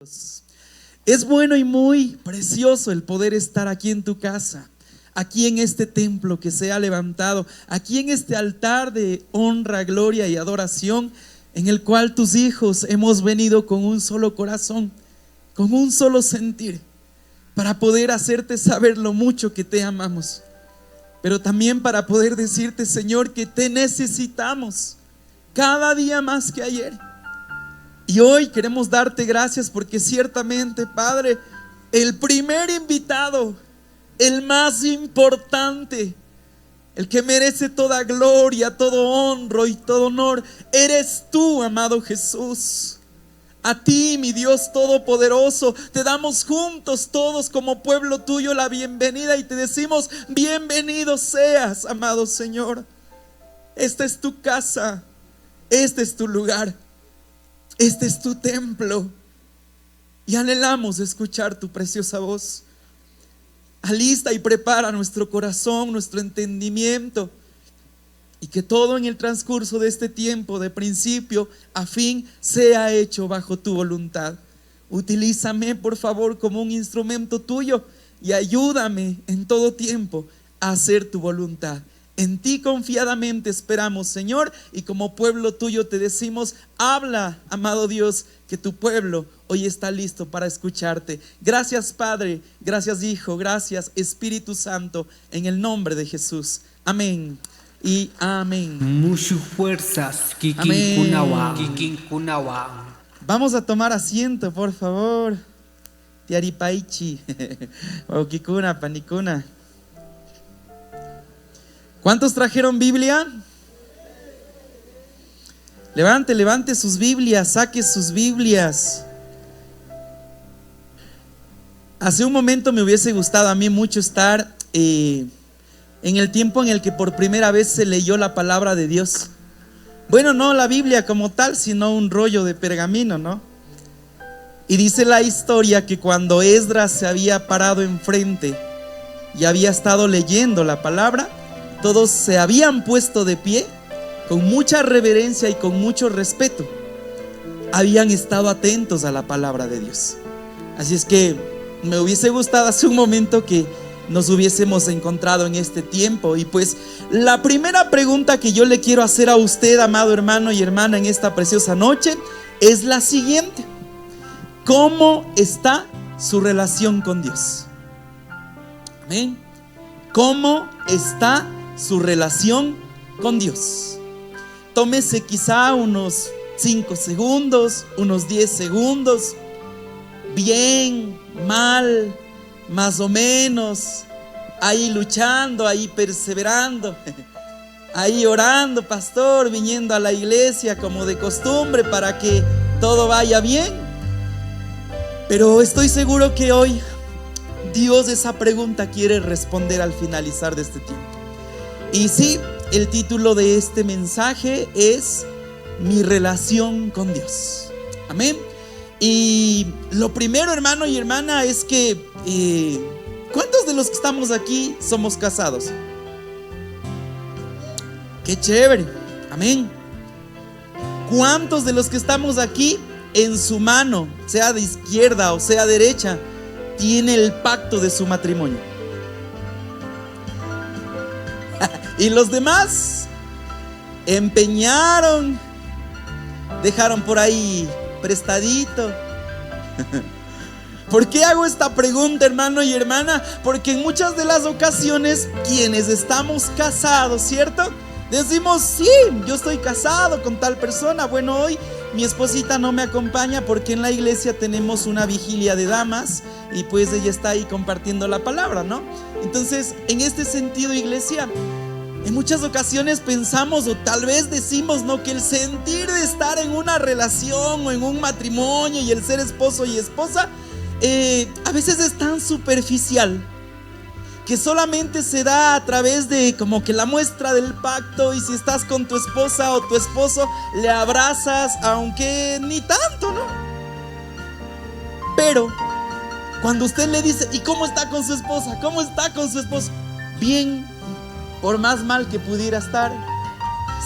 Es bueno y muy precioso el poder estar aquí en tu casa, aquí en este templo que se ha levantado, aquí en este altar de honra, gloria y adoración, en el cual tus hijos hemos venido con un solo corazón, con un solo sentir, para poder hacerte saber lo mucho que te amamos, pero también para poder decirte, Señor, que te necesitamos cada día más que ayer. Y hoy queremos darte gracias porque ciertamente, Padre, el primer invitado, el más importante, el que merece toda gloria, todo honra y todo honor, eres tú, amado Jesús. A ti, mi Dios todopoderoso, te damos juntos todos como pueblo tuyo la bienvenida y te decimos: bienvenido seas, amado Señor. Esta es tu casa, este es tu lugar. Este es tu templo y anhelamos escuchar tu preciosa voz. Alista y prepara nuestro corazón, nuestro entendimiento, y que todo en el transcurso de este tiempo, de principio a fin, sea hecho bajo tu voluntad. Utilízame, por favor, como un instrumento tuyo y ayúdame en todo tiempo a hacer tu voluntad. En ti confiadamente esperamos, Señor, y como pueblo tuyo te decimos: habla, amado Dios, que tu pueblo hoy está listo para escucharte. Gracias, Padre, gracias, Hijo, gracias, Espíritu Santo, en el nombre de Jesús. Amén y amén. Muchas fuerzas, Amén. Kikinkunawa. Vamos a tomar asiento, por favor. Tiaripaichi, Okikuna, Panikuna. ¿Cuántos trajeron Biblia? Levante sus Biblias, saque sus Biblias. Hace un momento me hubiese gustado a mí mucho estar en el tiempo en el que por primera vez se leyó la palabra de Dios. Bueno, no la Biblia como tal, sino un rollo de pergamino, ¿no? Y dice la historia que cuando Esdras se había parado enfrente y había estado leyendo la palabra, todos se habían puesto de pie con mucha reverencia y con mucho respeto. Habían estado atentos a la palabra de Dios. Así es que me hubiese gustado hace un momento que nos hubiésemos encontrado en este tiempo. Y pues la primera pregunta que yo le quiero hacer a usted, amado hermano y hermana, en esta preciosa noche es la siguiente: ¿cómo está su relación con Dios? Amén. ¿Cómo está su relación con Dios? Tómese quizá unos 5 segundos, unos 10 segundos. Bien, mal, más o menos. Ahí luchando, ahí perseverando, ahí orando, pastor, viniendo a la iglesia como de costumbre para que todo vaya bien. Pero estoy seguro que hoy Dios esa pregunta quiere responder al finalizar de este tiempo. Y sí, el título de este mensaje es Mi relación con Dios. Amén. Y lo primero, hermano y hermana, es que ¿cuántos de los que estamos aquí somos casados? ¡Qué chévere! Amén. ¿Cuántos de los que estamos aquí en su mano, sea de izquierda o sea derecha, tiene el pacto de su matrimonio? Y los demás empeñaron, dejaron por ahí prestadito. ¿Por qué hago esta pregunta, hermano y hermana? Porque en muchas de las ocasiones quienes estamos casados, ¿cierto? Decimos: sí, yo estoy casado con tal persona. Bueno, hoy mi esposita no me acompaña porque en la iglesia tenemos una vigilia de damas y pues ella está ahí compartiendo la palabra, ¿no? Entonces, en este sentido, iglesia, en muchas ocasiones pensamos o tal vez decimos, ¿no?, que el sentir de estar en una relación o en un matrimonio y el ser esposo y esposa a veces es tan superficial que solamente se da a través de como que la muestra del pacto, y si estás con tu esposa o tu esposo le abrazas, aunque ni tanto, ¿no? Pero cuando usted le dice: ¿y cómo está con su esposa? ¿Cómo está con su esposo? Bien, por más mal que pudiera estar,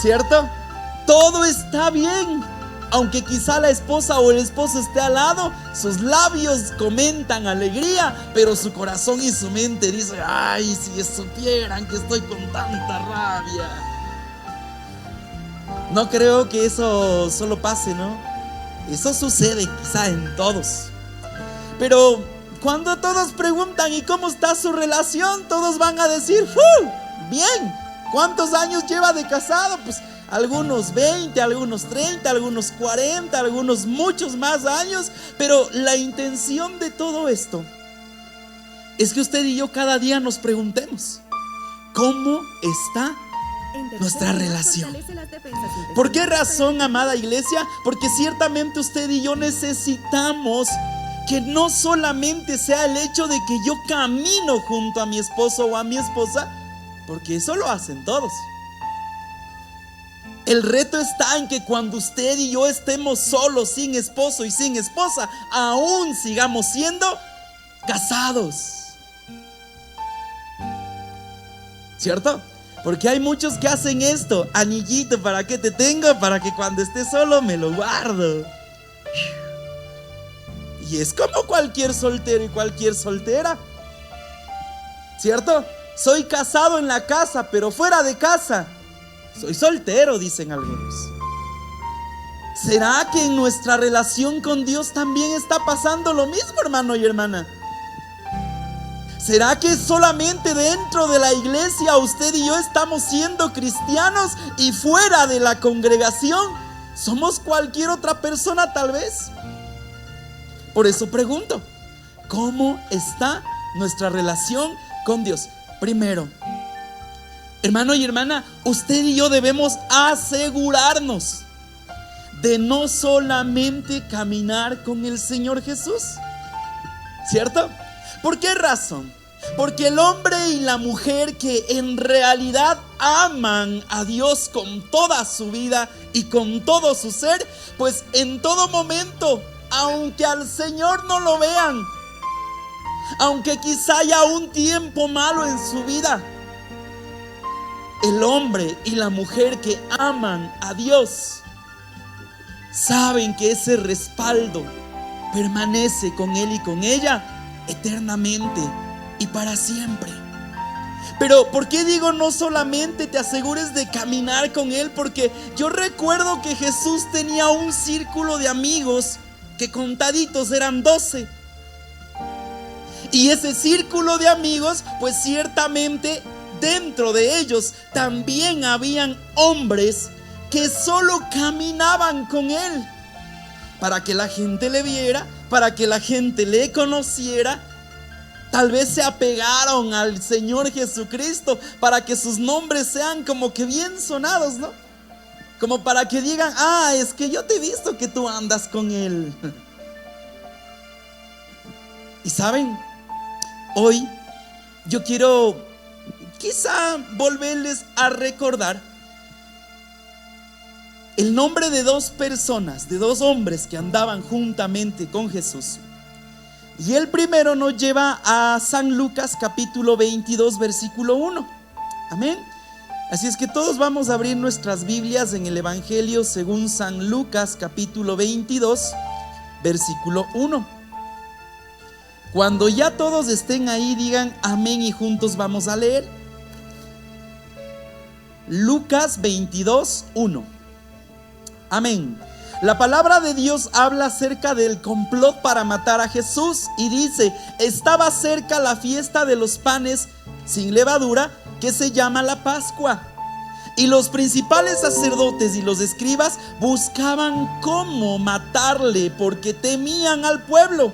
¿cierto? Todo está bien. Aunque quizá la esposa o el esposo esté al lado, sus labios comentan alegría, pero su corazón y su mente dicen: ay, si supieran que estoy con tanta rabia. No creo que eso solo pase, ¿no? Eso sucede quizá en todos. Pero cuando todos preguntan: ¿y cómo está su relación?, todos van a decir: bien. ¿Cuántos años lleva de casado? Pues algunos 20, algunos 30, algunos 40, algunos muchos más años. Pero la intención de todo esto es que usted y yo cada día nos preguntemos: ¿cómo está nuestra relación? ¿Por qué razón, amada iglesia? Porque ciertamente usted y yo necesitamos que no solamente sea el hecho de que yo camino junto a mi esposo o a mi esposa, porque eso lo hacen todos. El reto está en que cuando usted y yo estemos solos, sin esposo y sin esposa, aún sigamos siendo casados. ¿Cierto? Porque hay muchos que hacen esto: anillito, ¿para qué te tengo? Para que cuando esté solo me lo guardo. Y es como cualquier soltero y cualquier soltera, ¿cierto? Soy casado en la casa, pero fuera de casa soy soltero, dicen algunos. ¿Será que en nuestra relación con Dios también está pasando lo mismo, hermano y hermana? ¿Será que solamente dentro de la iglesia usted y yo estamos siendo cristianos y fuera de la congregación somos cualquier otra persona tal vez? Por eso pregunto: ¿cómo está nuestra relación con Dios? Primero, hermano y hermana, usted y yo debemos asegurarnos de no solamente caminar con el Señor Jesús, ¿cierto? ¿Por qué razón? Porque el hombre y la mujer que en realidad aman a Dios con toda su vida y con todo su ser, pues en todo momento, aunque al Señor no lo vean, aunque quizá haya un tiempo malo en su vida, el hombre y la mujer que aman a Dios saben que ese respaldo permanece con él y con ella eternamente y para siempre. Pero ¿por qué digo no solamente te asegures de caminar con él? Porque yo recuerdo que Jesús tenía un círculo de amigos que contaditos eran 12. Y ese círculo de amigos, pues ciertamente dentro de ellos también habían hombres que solo caminaban con él, para que la gente le viera, para que la gente le conociera. Tal vez se apegaron al Señor Jesucristo para que sus nombres sean como que bien sonados, ¿no? Como para que digan: ah, es que yo te he visto que tú andas con él. Y saben, hoy yo quiero quizá volverles a recordar el nombre de dos personas, de dos hombres que andaban juntamente con Jesús. Y el primero nos lleva a San Lucas capítulo 22 versículo 1. Amén. Así es que todos vamos a abrir nuestras Biblias en el Evangelio según San Lucas capítulo 22 versículo 1. Cuando ya todos estén ahí, digan amén y juntos vamos a leer. Lucas 22, 1. Amén. La palabra de Dios habla acerca del complot para matar a Jesús y dice: estaba cerca la fiesta de los panes sin levadura, que se llama la Pascua. Y los principales sacerdotes y los escribas buscaban cómo matarle porque temían al pueblo.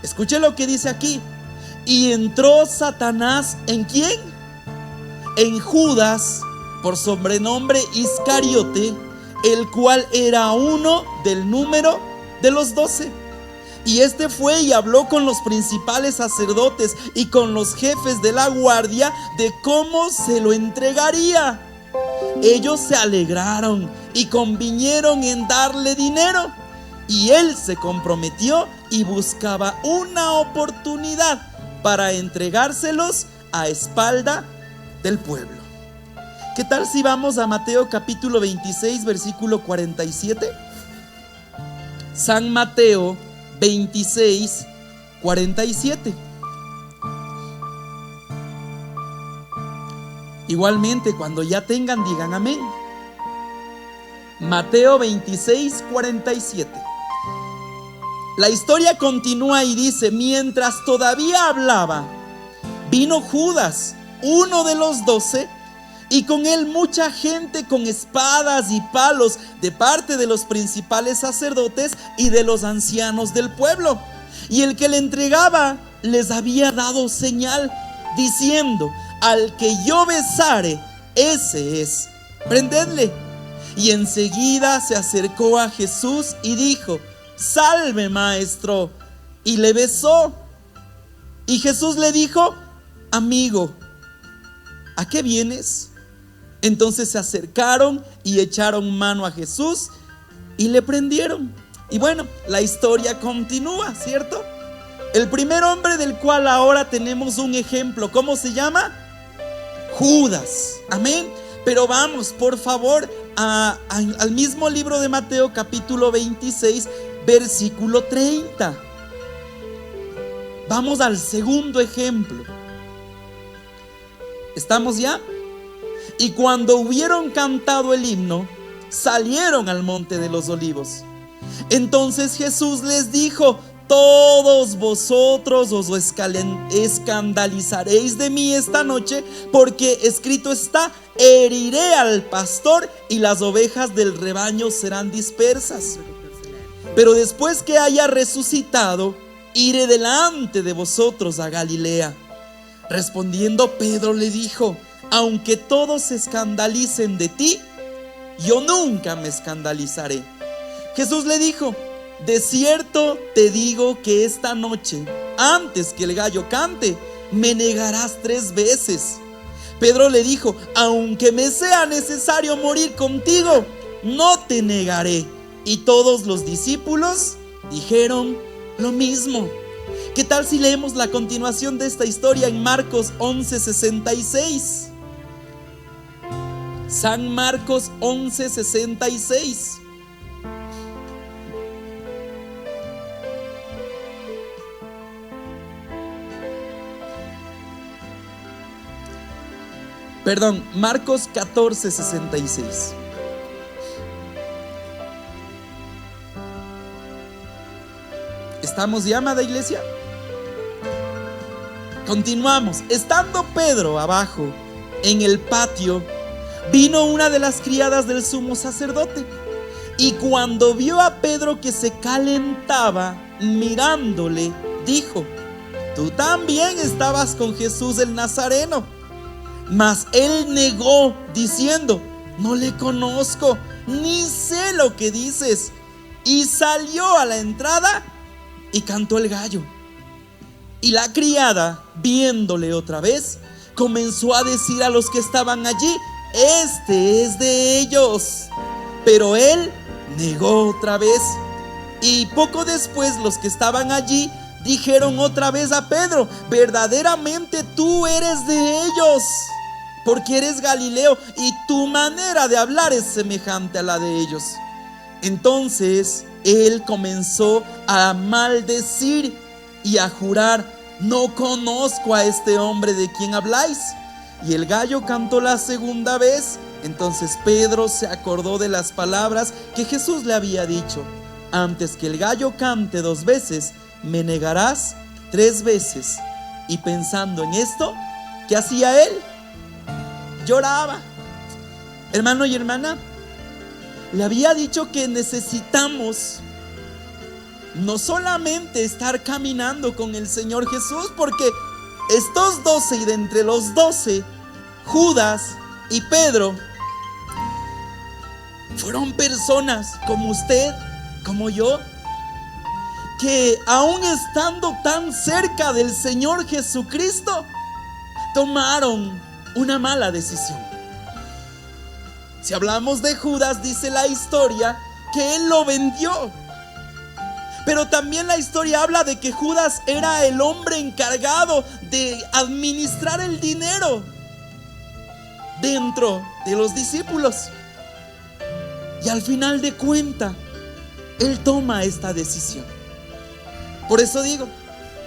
Escuche lo que dice aquí: y entró Satanás ¿en quién? En Judas, por sobrenombre Iscariote, el cual era uno del número de los 12. Y este fue y habló con los principales sacerdotes y con los jefes de la guardia de cómo se lo entregaría. Ellos se alegraron y convinieron en darle dinero, y él se comprometió y buscaba una oportunidad para entregárselos a espalda del pueblo. ¿Qué tal si vamos a Mateo capítulo 26 versículo 47? San Mateo 26, 47. Igualmente, cuando ya tengan, digan amén. Mateo 26, 47. La historia continúa y dice: mientras todavía hablaba, vino Judas, uno de los 12, y con él mucha gente con espadas y palos de parte de los principales sacerdotes y de los ancianos del pueblo. Y el que le entregaba les había dado señal, diciendo: al que yo besare, ese es, prendedle. Y enseguida se acercó a Jesús y dijo: salve, maestro. Y le besó. Y Jesús le dijo: amigo, ¿a qué vienes? Entonces se acercaron y echaron mano a Jesús y le prendieron. Y bueno, la historia continúa, ¿cierto? El primer hombre del cual ahora tenemos un ejemplo, ¿cómo se llama? Judas. Amén. Pero vamos, por favor, al mismo libro de Mateo, capítulo 26, versículo 30. Vamos al segundo ejemplo. ¿Estamos ya? Y cuando hubieron cantado el himno, salieron al monte de los olivos. Entonces Jesús les dijo: todos vosotros os escandalizaréis de mí esta noche, porque escrito está: heriré al pastor y las ovejas del rebaño serán dispersas. Pero después que haya resucitado, iré delante de vosotros a Galilea. Respondiendo Pedro le dijo: aunque todos se escandalicen de ti, yo nunca me escandalizaré. Jesús le dijo: de cierto te digo que esta noche, antes que el gallo cante, me negarás 3 veces. Pedro le dijo: aunque me sea necesario morir contigo, no te negaré. Y todos los discípulos dijeron lo mismo. ¿Qué tal si leemos la continuación de esta historia en Marcos 11:66? San Marcos 11:66. Perdón, Marcos 14:66. ¿Estamos ya, amada iglesia? Continuamos. Estando Pedro abajo en el patio, vino una de las criadas del sumo sacerdote, y cuando vio a Pedro que se calentaba mirándole, dijo: tú también estabas con Jesús el Nazareno. Mas él negó, diciendo: no le conozco, ni sé lo que dices. Y salió a la entrada y cantó el gallo. Y la criada, viéndole otra vez, comenzó a decir a los que estaban allí: este es de ellos. Pero él negó otra vez. Y poco después los que estaban allí dijeron otra vez a Pedro: verdaderamente tú eres de ellos, porque eres Galileo, y tu manera de hablar es semejante a la de ellos. Entonces él comenzó a maldecir y a jurar: no conozco a este hombre de quien habláis. Y el gallo cantó la segunda vez. Entonces Pedro se acordó de las palabras que Jesús le había dicho: antes que el gallo cante 2 veces, me negarás 3 veces. Y pensando en esto, ¿qué hacía él? Lloraba. Hermano y hermana, le había dicho que necesitamos no solamente estar caminando con el Señor Jesús, porque estos 12, y de entre los 12, Judas y Pedro, fueron personas como usted, como yo, que aún estando tan cerca del Señor Jesucristo, tomaron una mala decisión. Si hablamos de Judas, dice la historia que él lo vendió. Pero también la historia habla de que Judas era el hombre encargado de administrar el dinero dentro de los discípulos. Y al final de cuentas, Él toma esta decisión. Por eso digo,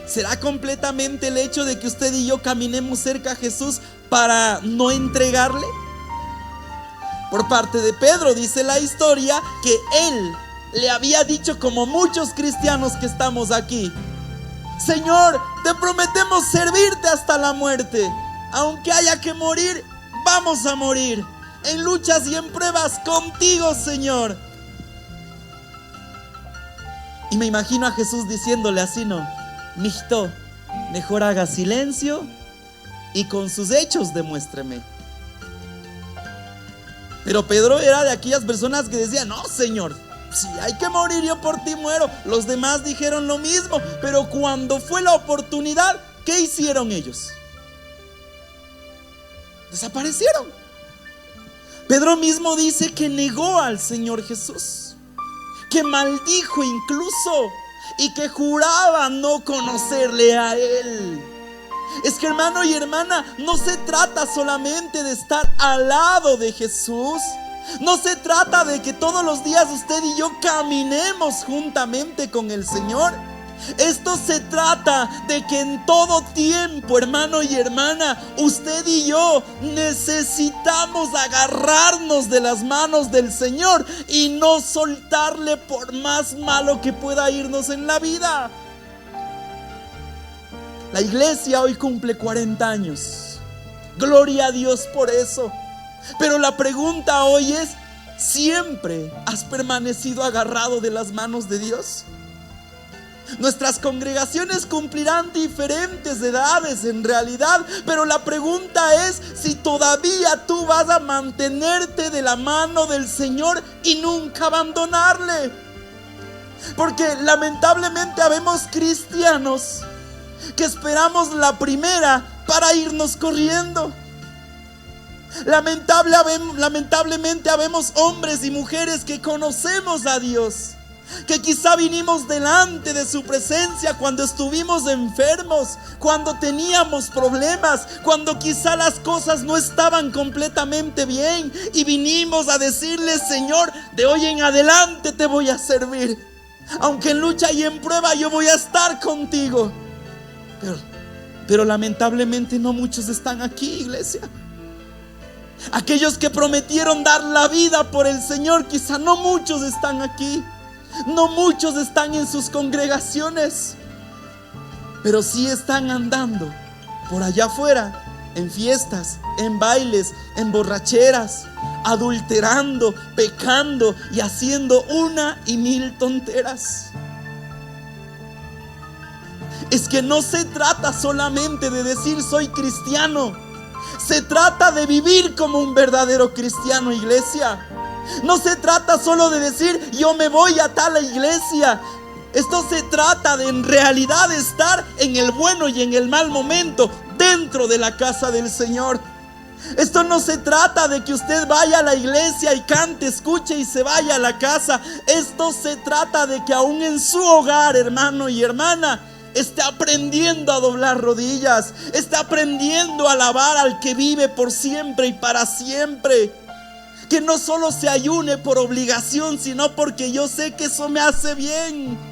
¿será completamente el hecho de que usted y yo caminemos cerca a Jesús para no entregarle? Por parte de Pedro dice la historia que él le había dicho, como muchos cristianos que estamos aquí: Señor, te prometemos servirte hasta la muerte. Aunque haya que morir, vamos a morir. En luchas y en pruebas contigo, Señor. Y me imagino a Jesús diciéndole así: no, mijito, mejor haga silencio y con sus hechos demuéstreme. Pero Pedro era de aquellas personas que decían: no, Señor, si hay que morir, yo por ti muero. Los demás dijeron lo mismo, pero cuando fue la oportunidad, ¿qué hicieron ellos? Desaparecieron. Pedro mismo dice que negó al Señor Jesús, que maldijo incluso, y que juraba no conocerle a Él. Es que, hermano y hermana, no se trata solamente de estar al lado de Jesús. No se trata de que todos los días usted y yo caminemos juntamente con el Señor. Esto se trata de que en todo tiempo, hermano y hermana, usted y yo necesitamos agarrarnos de las manos del Señor y no soltarle por más malo que pueda irnos en la vida. La iglesia hoy cumple 40 años. Gloria a Dios por eso. Pero la pregunta hoy es: ¿siempre has permanecido agarrado de las manos de Dios? Nuestras congregaciones cumplirán diferentes edades en realidad, pero la pregunta es si todavía tú vas a mantenerte de la mano del Señor y nunca abandonarle. Porque lamentablemente habemos cristianos que esperamos la primera para irnos corriendo. Lamentablemente habemos hombres y mujeres que conocemos a Dios, que quizá vinimos delante de su presencia cuando estuvimos enfermos, cuando teníamos problemas, cuando quizá las cosas no estaban completamente bien, y vinimos a decirle: Señor, de hoy en adelante te voy a servir. Aunque en lucha y en prueba yo voy a estar contigo. Pero lamentablemente no muchos están aquí, iglesia. Aquellos que prometieron dar la vida por el Señor, quizá no muchos están aquí. No muchos están en sus congregaciones, pero sí están andando por allá afuera, en fiestas, en bailes, en borracheras, adulterando, pecando y haciendo una y mil tonteras. Es que no se trata solamente de decir soy cristiano. Se trata de vivir como un verdadero cristiano, iglesia. No se trata solo de decir yo me voy a tal iglesia. Esto se trata de en realidad estar en el bueno y en el mal momento dentro de la casa del Señor. Esto no se trata de que usted vaya a la iglesia y cante, escuche y se vaya a la casa. Esto se trata de que aún en su hogar, hermano y hermana, esté aprendiendo a doblar rodillas, esté aprendiendo a alabar al que vive por siempre y para siempre. Que no solo se ayune por obligación, sino porque yo sé que eso me hace bien.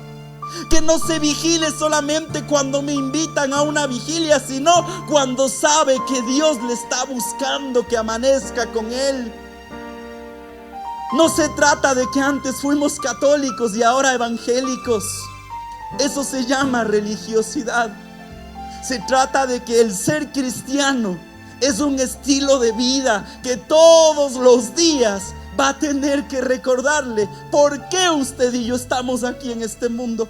Que no se vigile solamente cuando me invitan a una vigilia, sino cuando sabe que Dios le está buscando que amanezca con Él. No se trata de que antes fuimos católicos y ahora evangélicos. Eso se llama religiosidad. Se trata de que el ser cristiano es un estilo de vida que todos los días va a tener que recordarle por qué usted y yo estamos aquí en este mundo.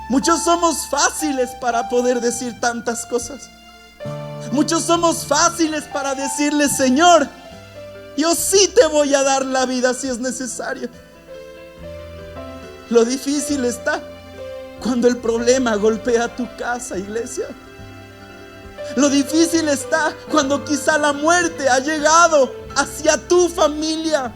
Muchos somos fáciles para poder decir tantas cosas. Muchos somos fáciles para decirle: Señor, yo sí te voy a dar la vida si es necesario. Lo difícil está cuando el problema golpea tu casa, iglesia. Lo difícil está cuando quizá la muerte ha llegado hacia tu familia.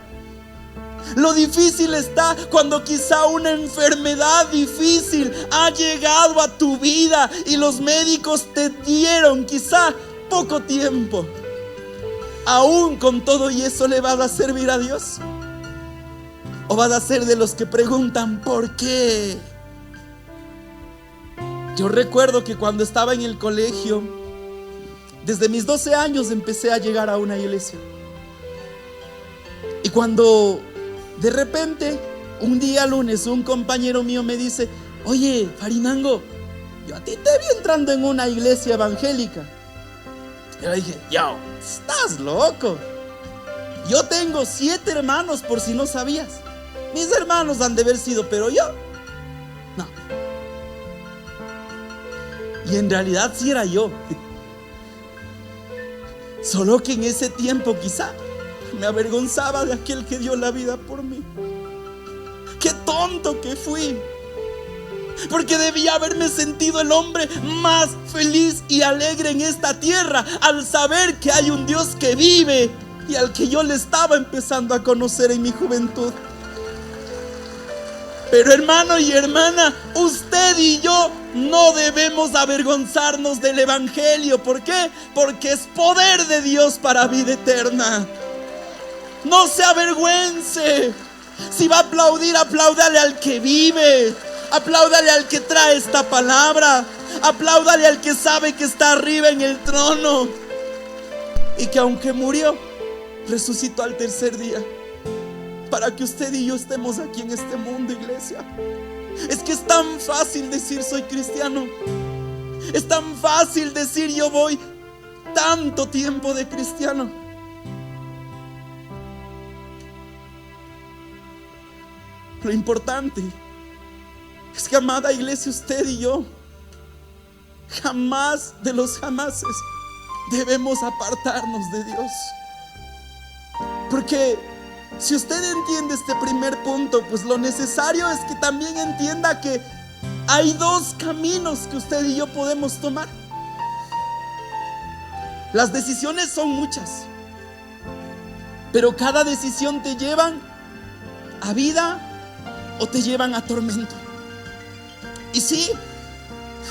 Lo difícil está cuando quizá una enfermedad difícil ha llegado a tu vida y los médicos te dieron quizá poco tiempo. Aún con todo y eso, ¿le vas a servir a Dios? ¿O vas a ser de los que preguntan por qué? Yo recuerdo que cuando estaba en el colegio, desde mis 12 años empecé a llegar a una iglesia. Y cuando de repente, un día lunes, un compañero mío me dice: oye, Farinango, yo a ti te vi entrando en una iglesia evangélica. Y yo dije: yo, estás loco. Yo tengo 7 hermanos, por si no sabías. Mis hermanos han de haber sido, pero yo, no. Y en realidad sí era yo. Solo que en ese tiempo quizá me avergonzaba de aquel que dio la vida por mí. Qué tonto que fui, porque debía haberme sentido el hombre más feliz y alegre en esta tierra al saber que hay un Dios que vive y al que yo le estaba empezando a conocer en mi juventud. Pero hermano y hermana, usted y yo no debemos avergonzarnos del evangelio. ¿Por qué? Porque es poder de Dios para vida eterna. No se avergüence. Si va a aplaudir, apláudale al que vive. Apláudale al que trae esta palabra. Apláudale al que sabe que está arriba en el trono y que aunque murió, resucitó al tercer día, para que usted y yo estemos aquí en este mundo, iglesia. Es que es tan fácil decir soy cristiano. Es tan fácil decir yo voy tanto tiempo de cristiano. Lo importante es que, amada iglesia, usted y yo jamás de los jamases debemos apartarnos de Dios. Porque si usted entiende este primer punto, pues lo necesario es que también entienda que hay 2 caminos que usted y yo podemos tomar. Las decisiones son muchas, pero cada decisión te llevan a vida o te llevan a tormento. Y sí,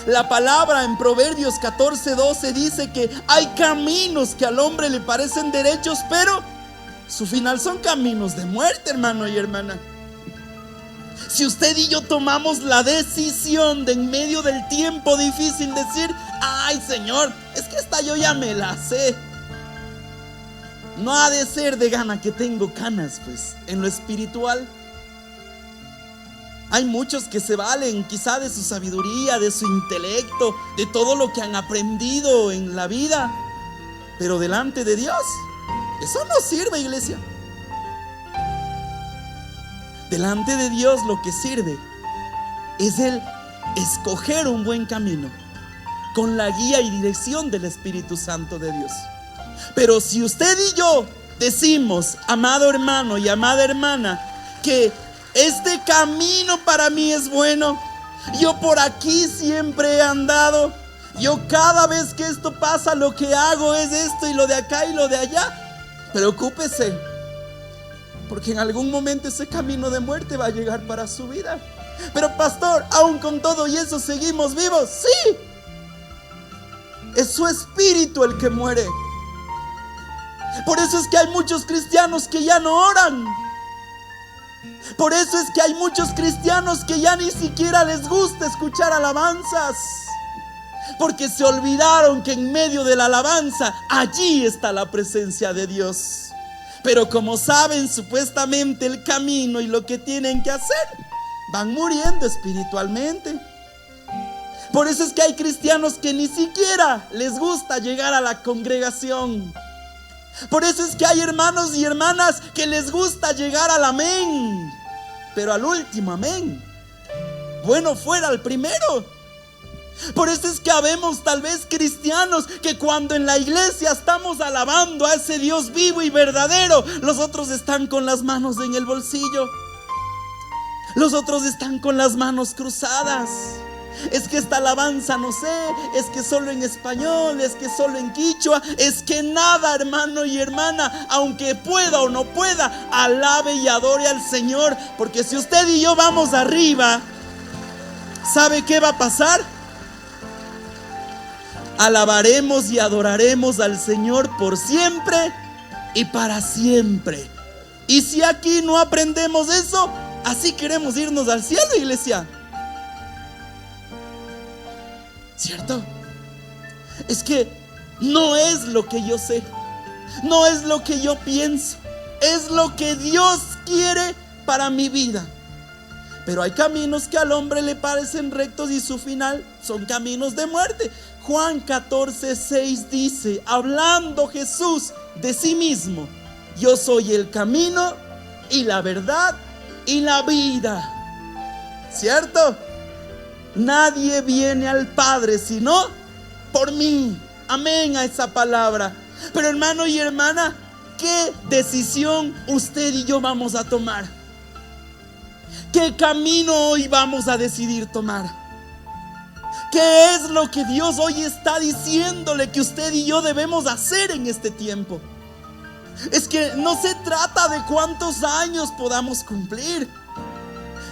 la palabra en Proverbios 14:12 dice que hay caminos que al hombre le parecen derechos, pero su final son caminos de muerte, hermano y hermana. Si usted y yo tomamos la decisión de en medio del tiempo difícil decir: ay, Señor, es que esta yo ya me la sé. No ha de ser de gana que tengo canas, pues, en lo espiritual. Hay muchos que se valen quizá de su sabiduría, de su intelecto, de todo lo que han aprendido en la vida, pero delante de Dios eso no sirve, iglesia. Delante de Dios lo que sirve es el escoger un buen camino con la guía y dirección del Espíritu Santo de Dios. Pero si usted y yo decimos, amado hermano y amada hermana, que este camino para mí es bueno, yo por aquí siempre he andado, yo cada vez que esto pasa lo que hago es esto y lo de acá y lo de allá, preocúpese, porque en algún momento ese camino de muerte va a llegar para su vida. Pero pastor, aún con todo y eso seguimos vivos. Sí, es su espíritu el que muere. Por eso es que hay muchos cristianos que ya no oran. Por eso es que hay muchos cristianos que ya ni siquiera les gusta escuchar alabanzas, porque se olvidaron que en medio de la alabanza allí está la presencia de Dios. Pero como saben supuestamente el camino y lo que tienen que hacer, van muriendo espiritualmente. Por eso es que hay cristianos que ni siquiera les gusta llegar a la congregación. Por eso es que hay hermanos y hermanas que les gusta llegar al amén, pero al último amén, bueno fuera al primero. Por eso es que habemos tal vez cristianos que cuando en la iglesia estamos alabando a ese Dios vivo y verdadero, los otros están con las manos en el bolsillo, los otros están con las manos cruzadas. Es que esta alabanza no sé, es que solo en español, es que solo en quichua, es que nada, hermano y hermana, aunque pueda o no pueda, alabe y adore al Señor. Porque si usted y yo vamos arriba, ¿sabe qué va a pasar? Alabaremos y adoraremos al Señor por siempre y para siempre. Y si aquí no aprendemos eso, así queremos irnos al cielo, iglesia. ¿Cierto? Es que no es lo que yo sé, no es lo que yo pienso, es lo que Dios quiere para mi vida. Pero hay caminos que al hombre le parecen rectos y su final son caminos de muerte. Juan 14:6 dice, hablando Jesús de sí mismo: yo soy el camino y la verdad y la vida. ¿Cierto? Nadie viene al Padre sino por mí. Amén a esa palabra. Pero hermano y hermana, ¿qué decisión usted y yo vamos a tomar? ¿Qué camino hoy vamos a decidir tomar? ¿Qué es lo que Dios hoy está diciéndole que usted y yo debemos hacer en este tiempo? Es que no se trata de cuántos años podamos cumplir.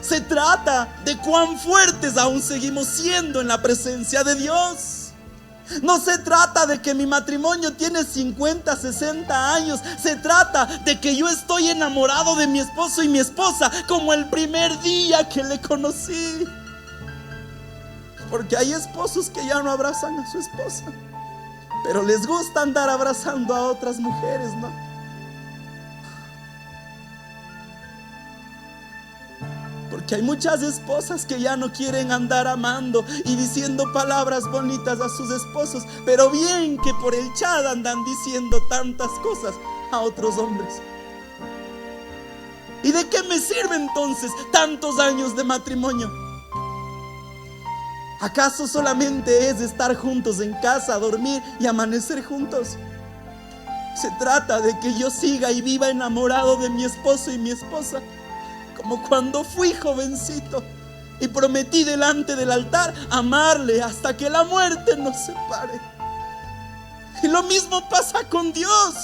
Se trata de cuán fuertes aún seguimos siendo en la presencia de Dios. No se trata de que mi matrimonio tiene 50, 60 años. Se trata de que yo estoy enamorado de mi esposo y mi esposa como el primer día que le conocí. Porque hay esposos que ya no abrazan a su esposa, pero les gusta andar abrazando a otras mujeres, ¿no? Porque hay muchas esposas que ya no quieren andar amando y diciendo palabras bonitas a sus esposos, pero bien que por el chat andan diciendo tantas cosas a otros hombres. ¿Y de qué me sirve entonces tantos años de matrimonio? ¿Acaso solamente es estar juntos en casa, dormir y amanecer juntos? Se trata de que yo siga y viva enamorado de mi esposo y mi esposa, como cuando fui jovencito y prometí delante del altar amarle hasta que la muerte nos separe. Y lo mismo pasa con Dios.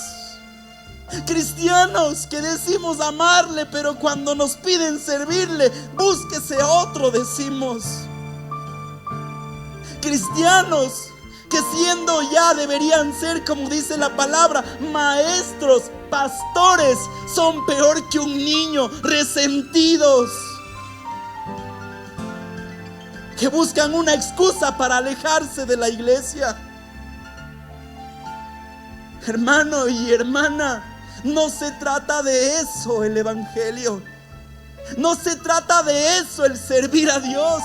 Cristianos que decimos amarle, pero cuando nos piden servirle, búsquese otro, decimos. Cristianos que siendo ya deberían ser, como dice la palabra, maestros, pastores, son peor que un niño, resentidos, que buscan una excusa para alejarse de la iglesia. Hermano y hermana, no se trata de eso el evangelio. No se trata de eso el servir a Dios.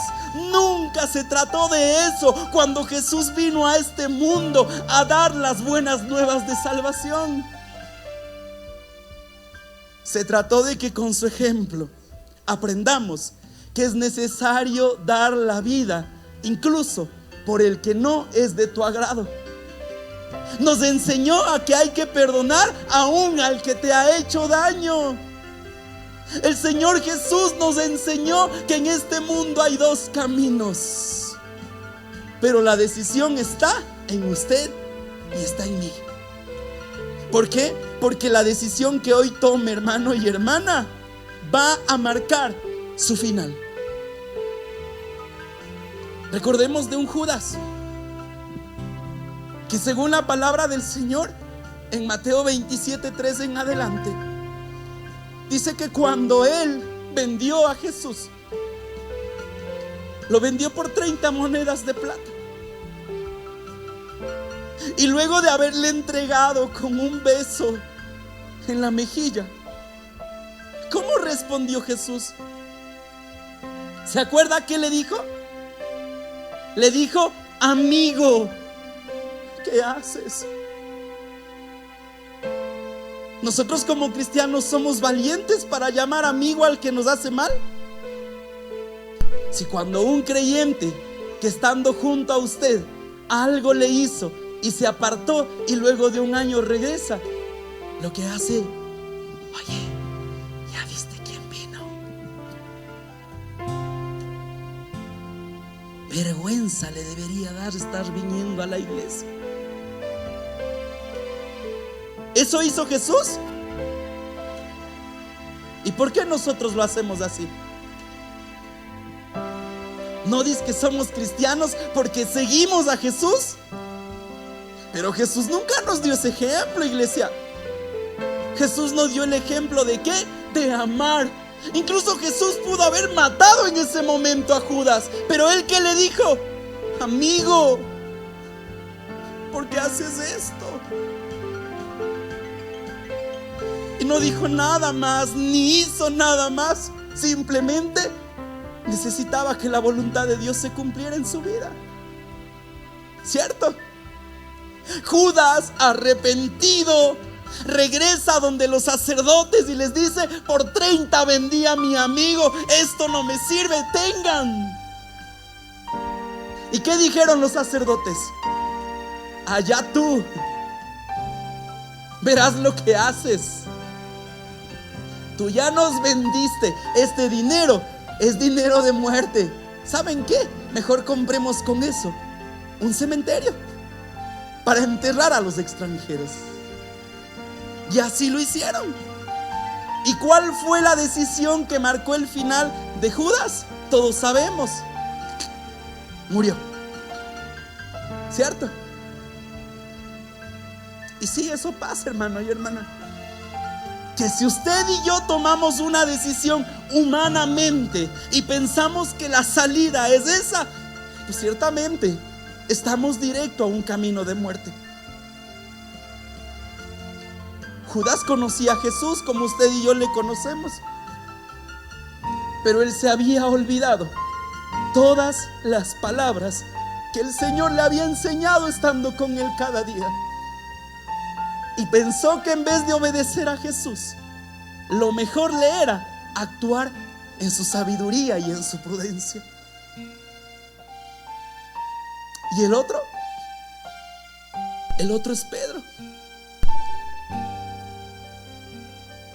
Nunca se trató de eso cuando Jesús vino a este mundo a dar las buenas nuevas de salvación. Se trató de que con su ejemplo aprendamos que es necesario dar la vida incluso por el que no es de tu agrado. Nos enseñó a que hay que perdonar aún al que te ha hecho daño. El Señor Jesús nos enseñó que en este mundo hay dos caminos, pero la decisión está en usted y está en mí. ¿Por qué? Porque la decisión que hoy tome, hermano y hermana, va a marcar su final. Recordemos de un Judas que, según la palabra del Señor en Mateo 27:3 en adelante, dice que cuando él vendió a Jesús, lo vendió por 30 monedas de plata. Y luego de haberle entregado con un beso en la mejilla, ¿cómo respondió Jesús? ¿Se acuerda qué le dijo? Le dijo: amigo, ¿qué haces? Nosotros como cristianos somos valientes para llamar amigo al que nos hace mal. Si cuando un creyente que estando junto a usted algo le hizo y se apartó y luego de un año regresa, lo que hace: oye, ¿ya viste quién vino? Vergüenza le debería dar estar viniendo a la iglesia. ¿Eso hizo Jesús? ¿Y por qué nosotros lo hacemos así? ¿No dices que somos cristianos porque seguimos a Jesús? Pero Jesús nunca nos dio ese ejemplo, iglesia. Jesús nos dio el ejemplo de ¿qué? De amar. Incluso Jesús pudo haber matado en ese momento a Judas, pero él ¿qué le dijo? Amigo, ¿por qué haces esto? Y no dijo nada más, ni hizo nada más. Simplemente necesitaba que la voluntad de Dios se cumpliera en su vida. ¿Cierto? Judas, arrepentido, regresa donde los sacerdotes y les dice: por 30 vendí a mi amigo, esto no me sirve, tengan. ¿Y qué dijeron los sacerdotes? Allá tú, verás lo que haces. Tú ya nos vendiste, este dinero es dinero de muerte. ¿Saben qué? Mejor compremos con eso un cementerio para enterrar a los extranjeros. Y así lo hicieron. ¿Y cuál fue la decisión que marcó el final de Judas? Todos sabemos. Murió. ¿Cierto? Y sí, eso pasa, hermano y hermana. Que si usted y yo tomamos una decisión humanamente y pensamos que la salida es esa, pues ciertamente estamos directo a un camino de muerte. Judas conocía a Jesús como usted y yo le conocemos, pero él se había olvidado todas las palabras que el Señor le había enseñado estando con él cada día. Y pensó que en vez de obedecer a Jesús, lo mejor le era actuar en su sabiduría y en su prudencia. ¿Y el otro? El otro es Pedro.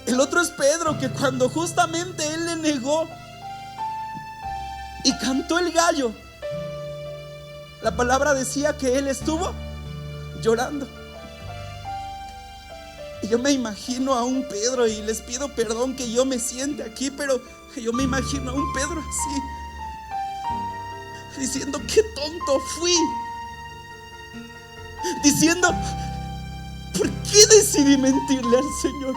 El otro es Pedro, que cuando justamente él le negó y cantó el gallo, la palabra decía que él estuvo llorando. Y yo me imagino a un Pedro, y les pido perdón que yo me siente aquí, pero yo me imagino a un Pedro así, diciendo: qué tonto fui. Diciendo: ¿por qué decidí mentirle al Señor?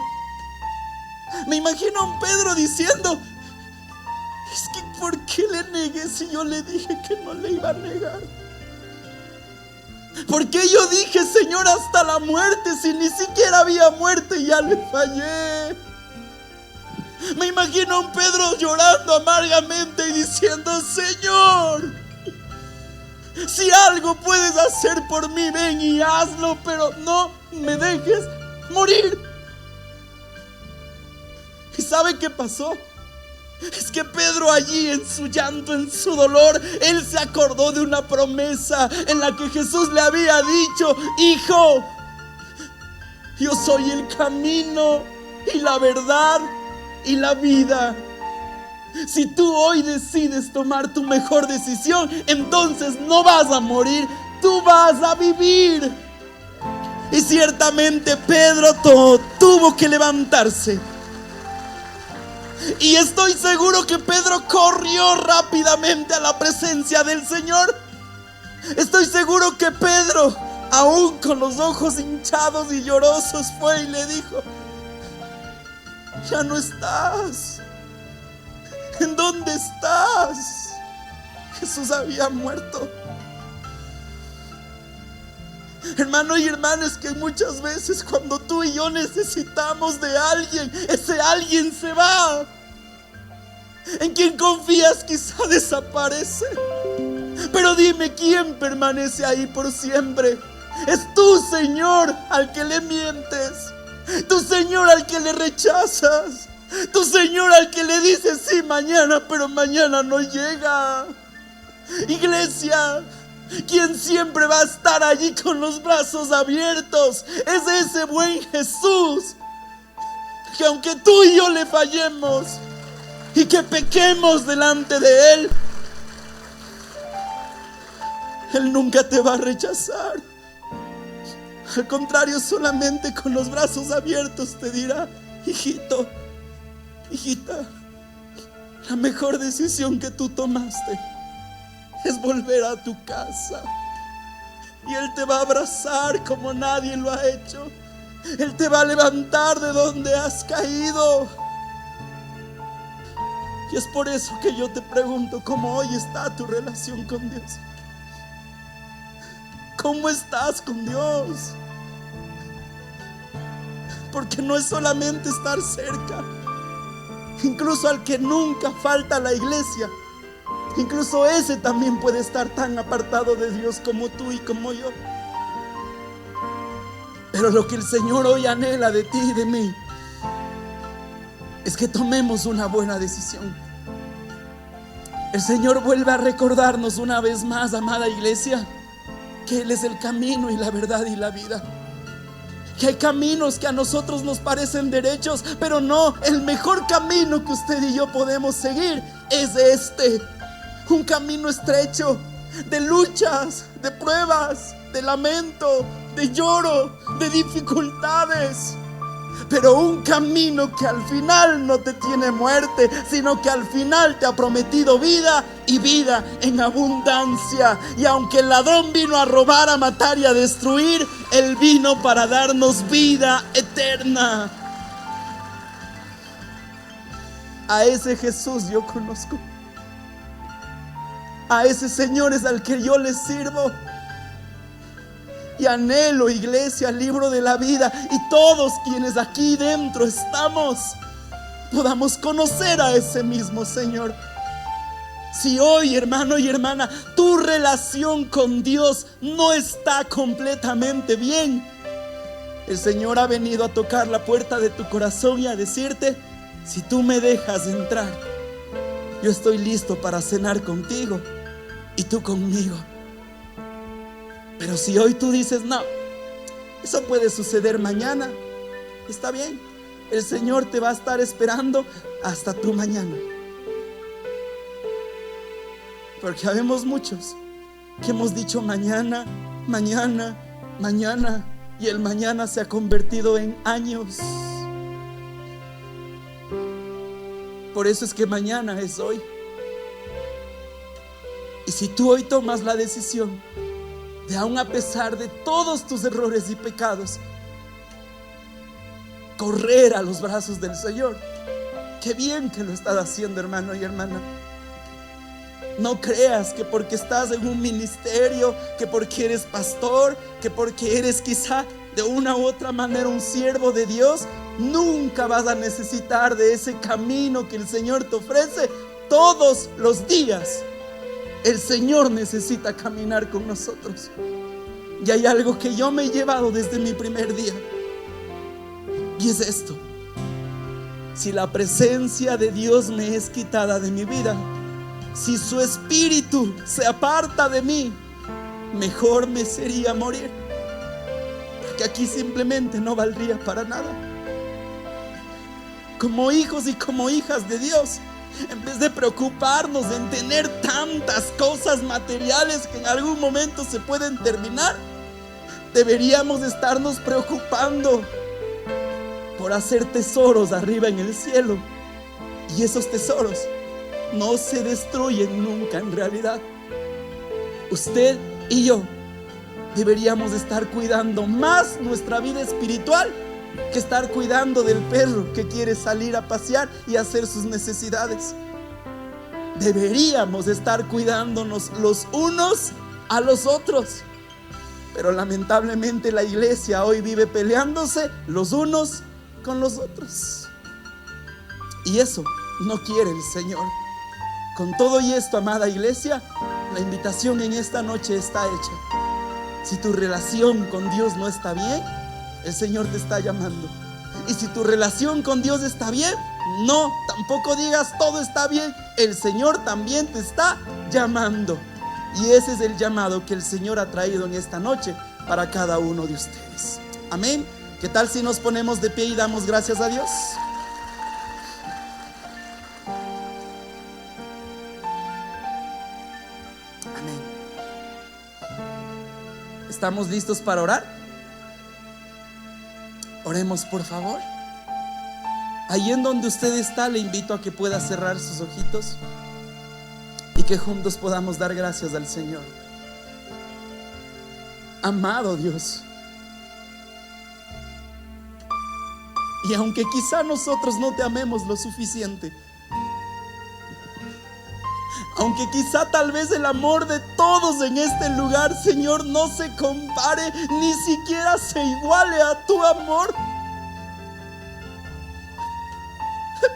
Me imagino a un Pedro diciendo: es que ¿por qué le negué si yo le dije que no le iba a negar? ¿Por qué yo dije Señor hasta la muerte si ni siquiera había muerte y ya le fallé? Me imagino a un Pedro llorando amargamente y diciendo: Señor, si algo puedes hacer por mí, ven y hazlo, pero no me dejes morir. ¿Y sabe qué pasó? Es que Pedro allí en su llanto, en su dolor, él se acordó de una promesa en la que Jesús le había dicho: hijo, yo soy el camino y la verdad y la vida. Si tú hoy decides tomar tu mejor decisión, entonces no vas a morir, tú vas a vivir. Y ciertamente Pedro tuvo que levantarse. Y estoy seguro que Pedro corrió rápidamente a la presencia del Señor. Estoy seguro que Pedro, aún con los ojos hinchados y llorosos, fue y le dijo: ya no estás. ¿En dónde estás? Jesús había muerto. Hermano y hermana, es que muchas veces cuando tú y yo necesitamos de alguien, ese alguien se va. En quien confías quizá desaparece. Pero dime, ¿quién permanece ahí por siempre? Es tu Señor al que le mientes, tu Señor al que le rechazas, tu Señor al que le dices sí mañana, pero mañana no llega. Iglesia, quien siempre va a estar allí con los brazos abiertos es ese buen Jesús, que aunque tú y yo le fallemos y que pequemos delante de Él, Él nunca te va a rechazar. Al contrario, solamente con los brazos abiertos te dirá: hijito, hijita, la mejor decisión que tú tomaste es volver a tu casa. Y Él te va a abrazar como nadie lo ha hecho. Él te va a levantar de donde has caído. Y es por eso que yo te pregunto, ¿cómo hoy está tu relación con Dios? ¿Cómo estás con Dios? Porque no es solamente estar cerca. Incluso al que nunca falta a la iglesia, incluso ese también puede estar tan apartado de Dios como tú y como yo. Pero lo que el Señor hoy anhela de ti y de mí es que tomemos una buena decisión. El Señor vuelve a recordarnos una vez más, amada iglesia, que Él es el camino y la verdad y la vida. Que hay caminos que a nosotros nos parecen derechos, pero no, el mejor camino que usted y yo podemos seguir es este. Un camino estrecho, de luchas, de pruebas, de lamento, de lloro, de dificultades. Pero un camino que al final no te tiene muerte, sino que al final te ha prometido vida y vida en abundancia. Y aunque el ladrón vino a robar, a matar y a destruir, Él vino para darnos vida eterna. A ese Jesús yo conozco. A ese Señor es al que yo le sirvo. Y anhelo, iglesia, libro de la vida, y todos quienes aquí dentro estamos, podamos conocer a ese mismo Señor. Si hoy, hermano y hermana, tu relación con Dios no está completamente bien, el Señor ha venido a tocar la puerta de tu corazón y a decirte: si tú me dejas entrar, yo estoy listo para cenar contigo y tú conmigo. Pero si hoy tú dices: no, eso puede suceder mañana, está bien, el Señor te va a estar esperando hasta tu mañana. Porque habemos muchos que hemos dicho mañana, mañana, mañana, y el mañana se ha convertido en años. Por eso es que mañana es hoy. Y si tú hoy tomas la decisión de, aun a pesar de todos tus errores y pecados, correr a los brazos del Señor, qué bien que lo estás haciendo, hermano y hermana. No creas que porque estás en un ministerio, que porque eres pastor, que porque eres quizá de una u otra manera un siervo de Dios, nunca vas a necesitar de ese camino que el Señor te ofrece todos los días. El Señor necesita caminar con nosotros. Y hay algo que yo me he llevado desde mi primer día, y es esto: si la presencia de Dios me es quitada de mi vida, si su espíritu se aparta de mí, mejor me sería morir. Porque aquí simplemente no valdría para nada. Como hijos y como hijas de Dios, en vez de preocuparnos en tener tantas cosas materiales que en algún momento se pueden terminar, deberíamos estarnos preocupando por hacer tesoros arriba en el cielo. Y esos tesoros no se destruyen nunca en realidad. Usted y yo deberíamos estar cuidando más nuestra vida espiritual que estar cuidando del perro que quiere salir a pasear y hacer sus necesidades. Deberíamos estar cuidándonos los unos a los otros. Pero lamentablemente la iglesia hoy vive peleándose los unos con los otros. Y eso no quiere el Señor. Con todo y esto, amada iglesia, la invitación en esta noche está hecha. Si tu relación con Dios no está bien, el Señor te está llamando. Y si tu relación con Dios está bien, no, tampoco digas todo está bien. El Señor también te está llamando. Y ese es el llamado que el Señor ha traído en esta noche para cada uno de ustedes. Amén. ¿Qué tal si nos ponemos de pie y damos gracias a Dios? Amén. ¿Estamos listos para orar? Oremos, por favor. Ahí en donde usted está, le invito a que pueda cerrar sus ojitos y que juntos podamos dar gracias al Señor. Amado Dios, Y aunque quizá nosotros no te amemos lo suficiente, aunque quizá tal vez el amor de todos en este lugar, Señor, no se compare, ni siquiera se iguale a tu amor,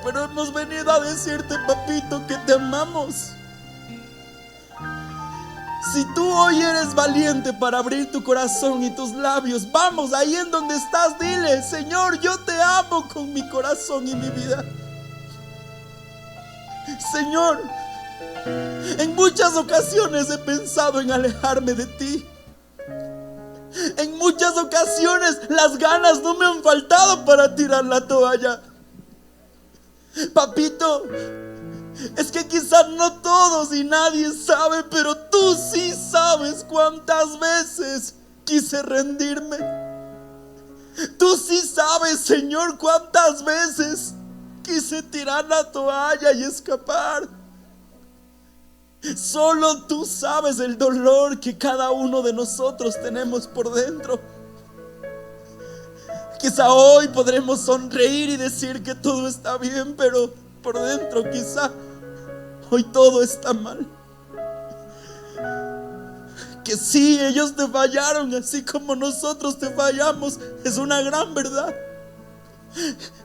pero hemos venido a decirte, papito, que te amamos. Si tú hoy eres valiente para abrir tu corazón y tus labios, vamos, ahí en donde estás, dile: Señor, yo te amo con mi corazón y mi vida. Señor, en muchas ocasiones he pensado en alejarme de ti. En muchas ocasiones las ganas no me han faltado para tirar la toalla. Papito, es que quizás no todos y nadie sabe, pero tú sí sabes cuántas veces quise rendirme. Tú sí sabes, Señor, cuántas veces quise tirar la toalla y escapar. Solo tú sabes el dolor que cada uno de nosotros tenemos por dentro. Quizá hoy podremos sonreír y decir que todo está bien, pero por dentro quizá hoy todo está mal. Que sí, ellos te fallaron así como nosotros te fallamos, es una gran verdad.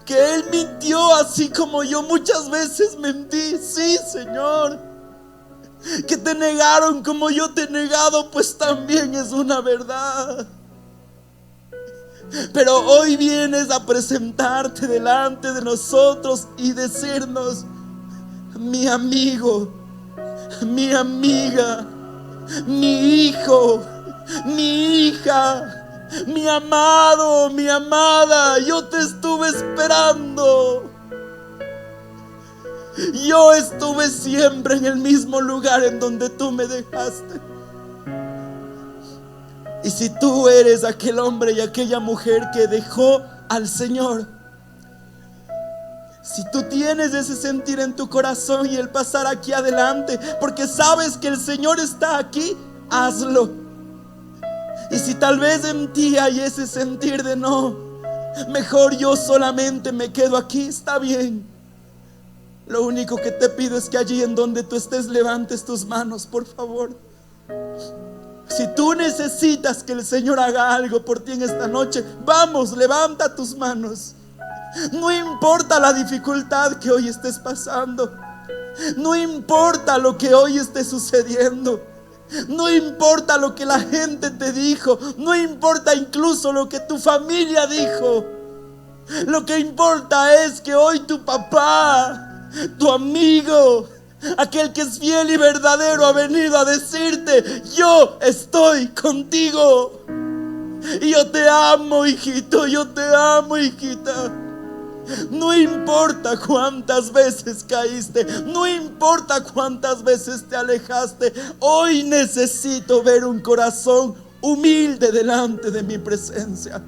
Que Él mintió así como yo muchas veces mentí, sí, Señor. Que te negaron como yo te he negado, pues también es una verdad. Pero hoy vienes a presentarte delante de nosotros y decirnos: mi amigo, mi amiga, mi hijo, mi hija, mi amado, mi amada, yo te estuve esperando. Yo estuve siempre en el mismo lugar en donde tú me dejaste. Y si tú eres aquel hombre y aquella mujer que dejó al Señor, si tú tienes ese sentir en tu corazón y el pasar aquí adelante porque sabes que el Señor está aquí, hazlo. Y si tal vez en ti hay ese sentir de no, mejor yo solamente me quedo aquí, está bien. Lo único que te pido es que allí en donde tú estés levantes tus manos, por favor. Si tú necesitas que el Señor haga algo por ti en esta noche, vamos, levanta tus manos. No importa la dificultad que hoy estés pasando, no importa lo que hoy esté sucediendo, no importa lo que la gente te dijo, no importa incluso lo que tu familia dijo. Lo que importa es que hoy tu papá, tu amigo, aquel que es fiel y verdadero, ha venido a decirte: yo estoy contigo. Y yo te amo, hijito, yo te amo, hijita. No importa cuántas veces caíste, no importa cuántas veces te alejaste, hoy necesito ver un corazón humilde delante de mi presencia.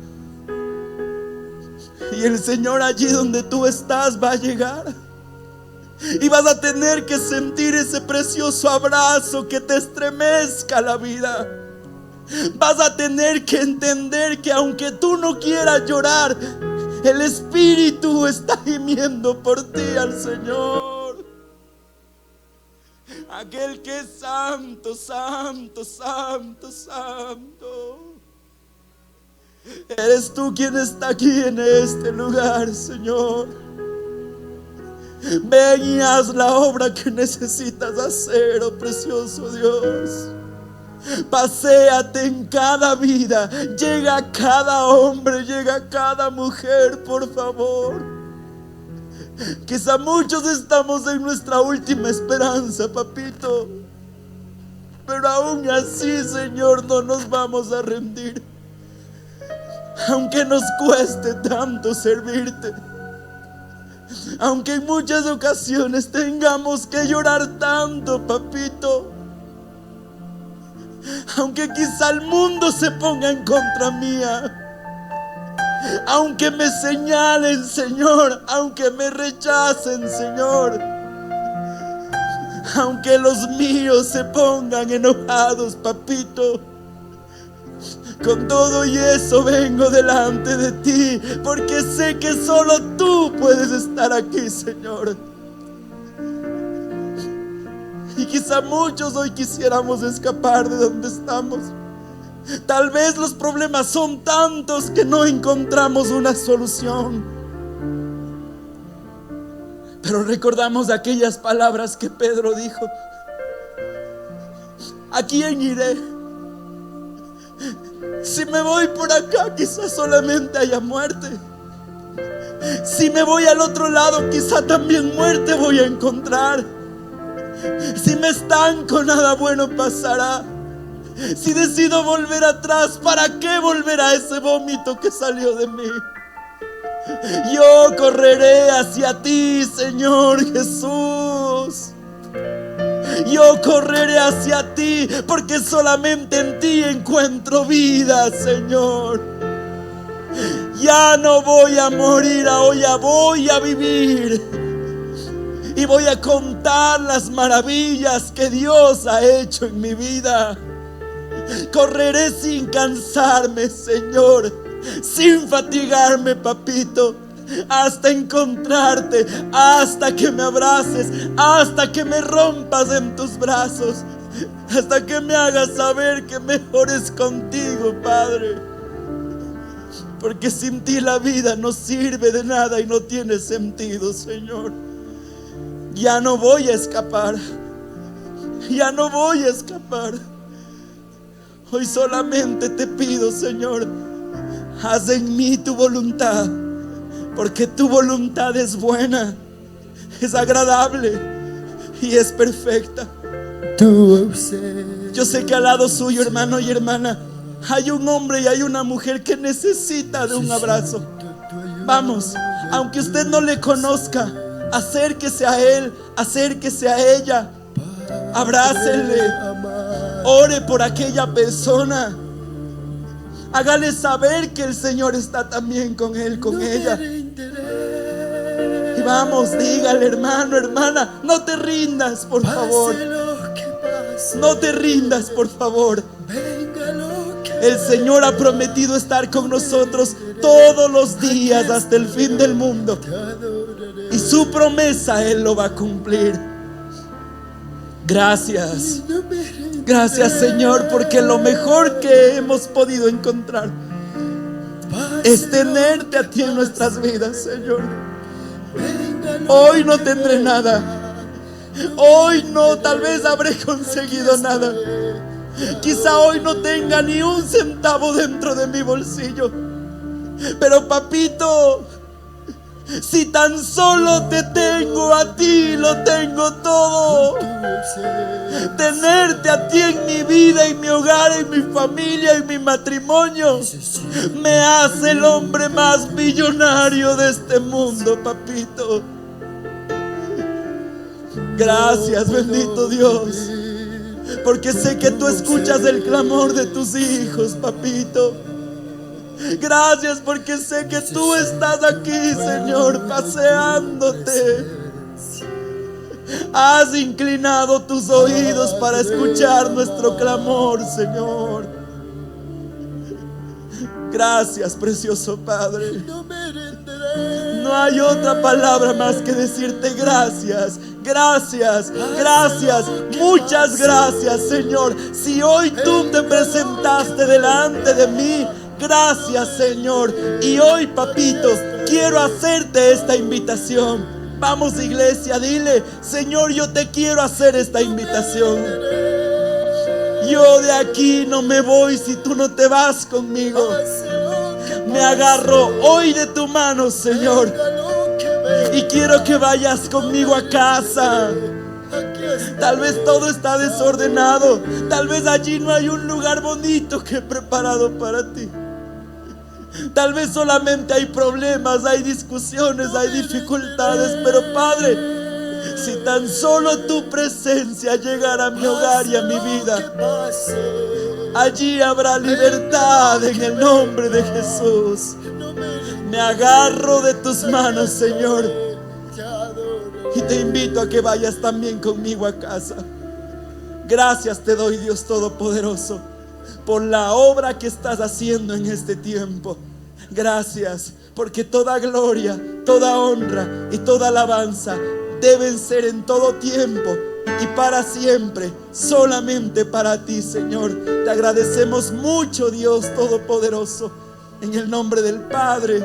Y el Señor allí donde tú estás va a llegar. Y vas a tener que sentir ese precioso abrazo que te estremezca la vida. Vas a tener que entender que aunque tú no quieras llorar, el Espíritu está gimiendo por ti al Señor. Aquel que es santo, santo, santo, santo. Eres tú quien está aquí en este lugar, Señor. Ven y haz la obra que necesitas hacer, oh precioso Dios. Paséate en cada vida, llega a cada hombre, llega a cada mujer, por favor. Quizá muchos estamos en nuestra última esperanza, papito, pero aún así, Señor, no nos vamos a rendir. Aunque nos cueste tanto servirte, aunque en muchas ocasiones tengamos que llorar tanto, papito, aunque quizá el mundo se ponga en contra mía, aunque me señalen, Señor, aunque me rechacen, Señor, aunque los míos se pongan enojados, papito, Con todo y eso vengo delante de ti, porque sé que solo tú puedes estar aquí, Señor. Y quizá muchos hoy quisiéramos escapar de donde estamos. Tal vez los problemas son tantos que no encontramos una solución. Pero recordamos aquellas palabras que Pedro dijo: ¿a quién iré? Si me voy por acá, quizás solamente haya muerte. Si me voy al otro lado, quizá también muerte voy a encontrar. Si me estanco, nada bueno pasará. Si decido volver atrás, ¿para qué volver a ese vómito que salió de mí? Yo correré hacia ti, Señor Jesús. Yo correré hacia ti, porque solamente en ti encuentro vida, Señor. Ya no voy a morir, ahora voy a vivir. Y voy a contar las maravillas que Dios ha hecho en mi vida. Correré sin cansarme, Señor, sin fatigarme, papito, hasta encontrarte, hasta que me abraces, hasta que me rompas en tus brazos, hasta que me hagas saber que mejor es contigo, Padre. Porque sin ti la vida no sirve de nada y no tiene sentido, Señor. Ya no voy a escapar. Ya no voy a escapar. Hoy solamente te pido, Señor, haz en mí tu voluntad, porque tu voluntad es buena, es agradable y es perfecta. Yo sé que al lado suyo, hermano y hermana, hay un hombre y hay una mujer que necesita de un abrazo. Vamos, aunque usted no le conozca, acérquese a él, acérquese a ella, abrácenle, ore por aquella persona, hágale saber que el Señor está también con él, con ella. Y vamos, dígale, hermano, hermana, no te rindas, por favor. No te rindas, por favor. El Señor ha prometido estar con nosotros todos los días hasta el fin del mundo. Y su promesa Él lo va a cumplir. Gracias. Gracias, Señor, porque lo mejor que hemos podido encontrar es tenerte a ti en nuestras vidas, Señor. Hoy no tendré nada. Hoy no, tal vez habré conseguido nada. Quizá hoy no tenga ni un centavo dentro de mi bolsillo. Pero papito, si tan solo te tengo a ti, lo tengo todo. Tenerte a ti en mi vida, en mi hogar, en mi familia, en mi matrimonio, me hace el hombre más millonario de este mundo, papito. Gracias, bendito Dios, porque sé que tú escuchas el clamor de tus hijos, papito. Gracias porque sé que tú estás aquí, Señor, paseándote. Has inclinado tus oídos para escuchar nuestro clamor, Señor. Gracias, precioso Padre. No hay otra palabra más que decirte gracias. Gracias, gracias, muchas gracias, Señor. Si hoy tú te presentaste delante de mí, gracias, Señor. Y hoy, papito, quiero hacerte esta invitación. Vamos, iglesia, dile: Señor, yo te quiero hacer esta invitación. Yo de aquí no me voy si tú no te vas conmigo. Me agarro hoy de tu mano, Señor, y quiero que vayas conmigo a casa. Tal vez todo está desordenado. Tal vez allí no hay un lugar bonito que he preparado para ti. Tal vez solamente hay problemas, hay discusiones, hay dificultades. Pero Padre, si tan solo tu presencia llegara a mi hogar y a mi vida, allí habrá libertad en el nombre de Jesús. Me agarro de tus manos, Señor, y te invito a que vayas también conmigo a casa. Gracias te doy, Dios Todopoderoso. por la obra que estás haciendo en este tiempo. Gracias, porque toda gloria, toda honra y toda alabanza deben ser en todo tiempo y para siempre solamente para ti, Señor. Te agradecemos mucho, Dios Todopoderoso, en el nombre del Padre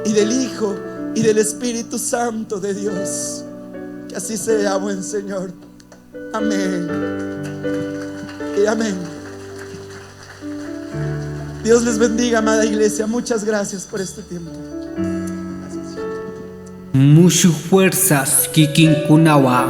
y del Hijo y del Espíritu Santo de Dios. Que así sea, buen Señor. Amén y amén. Dios les bendiga, amada iglesia. Muchas gracias por este tiempo. Muchas fuerzas, Kikin Kunawa.